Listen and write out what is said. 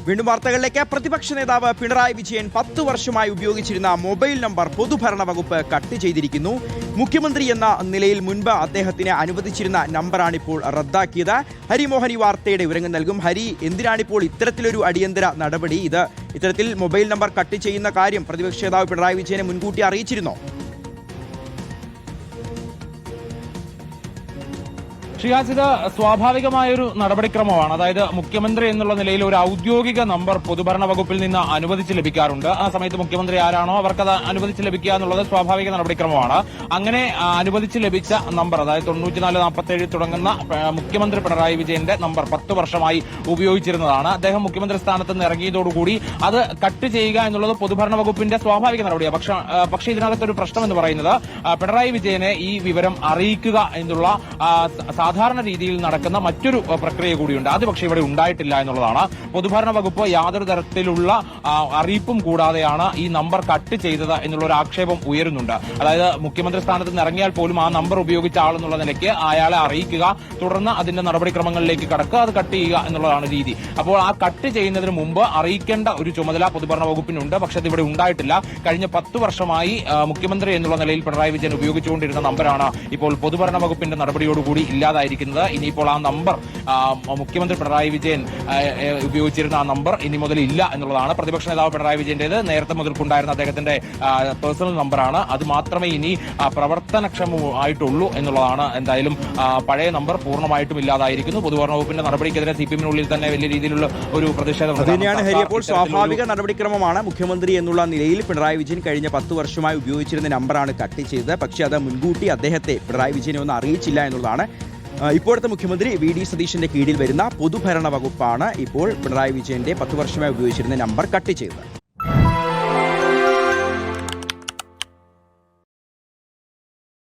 വീണ്ടും വാർത്തകളിലേക്ക്. പ്രതിപക്ഷ നേതാവ് പിണറായി വിജയൻ 10 വർഷമായി ഉപയോഗിച്ചിരുന്ന മൊബൈൽ നമ്പർ പൊതുഭരണ വകുപ്പ് കട്ട് ചെയ്തിരിക്കുന്നു. മുഖ്യമന്ത്രി എന്ന നിലയിൽ മുൻപ് അദ്ദേഹത്തിന് അനുവദിച്ചിരുന്ന നമ്പറാണിപ്പോൾ റദ്ദാക്കിയത്. ഹരിമോഹൻ ഈ വാർത്തയുടെ വിവരങ്ങൾ നൽകും. ഹരി, എന്തിനാണിപ്പോൾ ഇത്തരത്തിലൊരു അടിയന്തര നടപടി? ഇത്തരത്തിൽ മൊബൈൽ നമ്പർ കട്ട് ചെയ്യുന്ന കാര്യം പ്രതിപക്ഷ നേതാവ് പിണറായി വിജയനെ മുൻകൂട്ടി അറിയിച്ചിരുന്നോ? ഷിയാസ്, ഇത് സ്വാഭാവികമായൊരു നടപടിക്രമമാണ്. അതായത് മുഖ്യമന്ത്രി എന്നുള്ള നിലയിൽ ഒരു ഔദ്യോഗിക നമ്പർ പൊതുഭരണ വകുപ്പിൽ നിന്ന് അനുവദിച്ച് ലഭിക്കാറുണ്ട്. ആ സമയത്ത് മുഖ്യമന്ത്രി ആരാണോ അവർക്കത് അനുവദിച്ച് ലഭിക്കുക എന്നുള്ളത് സ്വാഭാവിക നടപടിക്രമമാണ്. അങ്ങനെ അനുവദിച്ച് ലഭിച്ച നമ്പർ, അതായത് 9447 തുടങ്ങുന്ന മുഖ്യമന്ത്രി പിണറായി വിജയന്റെ നമ്പർ 10 വർഷമായി ഉപയോഗിച്ചിരുന്നതാണ്. അദ്ദേഹം മുഖ്യമന്ത്രി സ്ഥാനത്ത് നിന്ന് ഇറങ്ങിയതോടുകൂടി അത് കട്ട് ചെയ്യുക എന്നുള്ളത് പൊതുഭരണ വകുപ്പിന്റെ സ്വാഭാവിക നടപടിയാണ്. പക്ഷേ ഇതിനകത്തൊരു പ്രശ്നം എന്ന് പറയുന്നത് പിണറായി വിജയനെ ഈ വിവരം അറിയിക്കുക എന്നുള്ള സാധാരണ രീതിയിൽ നടക്കുന്ന മറ്റൊരു പ്രക്രിയ കൂടിയുണ്ട്. അത് പക്ഷേ ഇവിടെ ഉണ്ടായിട്ടില്ല എന്നുള്ളതാണ്. പൊതുഭരണ വകുപ്പ് യാതൊരു തരത്തിലുള്ള അറിയിപ്പും കൂടാതെയാണ് ഈ നമ്പർ കട്ട് ചെയ്തത് എന്നുള്ള ഒരു ആക്ഷേപം ഉയരുന്നുണ്ട്. അതായത് മുഖ്യമന്ത്രി സ്ഥാനത്ത് നിന്ന് ഇറങ്ങിയാൽ പോലും ആ നമ്പർ ഉപയോഗിച്ച ആളെന്നുള്ള നിലയ്ക്ക് അയാളെ അറിയിക്കുക, തുടർന്ന് അതിന്റെ നടപടിക്രമങ്ങളിലേക്ക് കടക്കുക, അത് കട്ട് ചെയ്യുക എന്നുള്ളതാണ് രീതി. അപ്പോൾ ആ കട്ട് ചെയ്യുന്നതിന് മുമ്പ് അറിയിക്കേണ്ട ഒരു ചുമതല പൊതുഭരണ വകുപ്പിനുണ്ട്. പക്ഷെ അത് ഇവിടെ ഉണ്ടായിട്ടില്ല. കഴിഞ്ഞ 10 വർഷമായി മുഖ്യമന്ത്രി എന്നുള്ള നിലയിൽ പിണറായി വിജയൻ ഉപയോഗിച്ചുകൊണ്ടിരുന്ന നമ്പറാണ് ഇപ്പോൾ പൊതുഭരണ വകുപ്പിന്റെ നടപടിയോടുകൂടി ഇല്ലാതായിരിക്കുന്നത്. ഇനിയിപ്പോൾ ആ നമ്പർ മുഖ്യമന്ത്രി പിണറായി വിജയൻ ഉപയോഗിച്ചിരുന്ന ആ നമ്പർ ഇനി മുതൽ ഇല്ല എന്നുള്ളതാണ്. പ്രതിപക്ഷ നേതാവ് പിണറായി വിജയന്റേത് നേരത്തെ മുതൽക്കുണ്ടായിരുന്ന അദ്ദേഹത്തിന്റെ പേഴ്സണൽ നമ്പറാണ്. അത് മാത്രമേ ഇനി പ്രവർത്തനക്ഷമമായിട്ടുള്ളൂ എന്നുള്ളതാണ്. എന്തായാലും പഴയ നമ്പർ പൂർണ്ണമായിട്ടും ഇല്ലാതായിരിക്കുന്നു. പൊതുഭരണ വകുപ്പിന്റെ നടപടിക്കെതിരെ സിപിഎമ്മിനുള്ളിൽ തന്നെ വലിയ രീതിയിലുള്ള ഒരു പ്രതിഷേധം തന്നെയാണ്. ഹരിയപ്പോൾ സ്വാഭാവിക നടപടിക്രമമാണ്. മുഖ്യമന്ത്രി എന്നുള്ള നിലയിൽ പിണറായി വിജയൻ കഴിഞ്ഞ 10 വർഷമായി ഉപയോഗിച്ചിരുന്ന നമ്പറാണ് കട്ട് ചെയ്തത്. പക്ഷേ അത് മുൻകൂട്ടി അദ്ദേഹത്തെ പിണറായി വിജയനെ ഒന്നും അറിയിച്ചില്ല എന്നുള്ളതാണ്. ഇപ്പോഴത്തെ മുഖ്യമന്ത്രി വി.ഡി. സതീശന്റെ കീഴിൽ വരുന്ന പൊതുഭരണ വകുപ്പാണ് ഇപ്പോൾ പിണറായി വിജയന്റെ 10 വർഷമായി ഉപയോഗിച്ചിരുന്ന നമ്പർ കട്ട് ചെയ്തത്.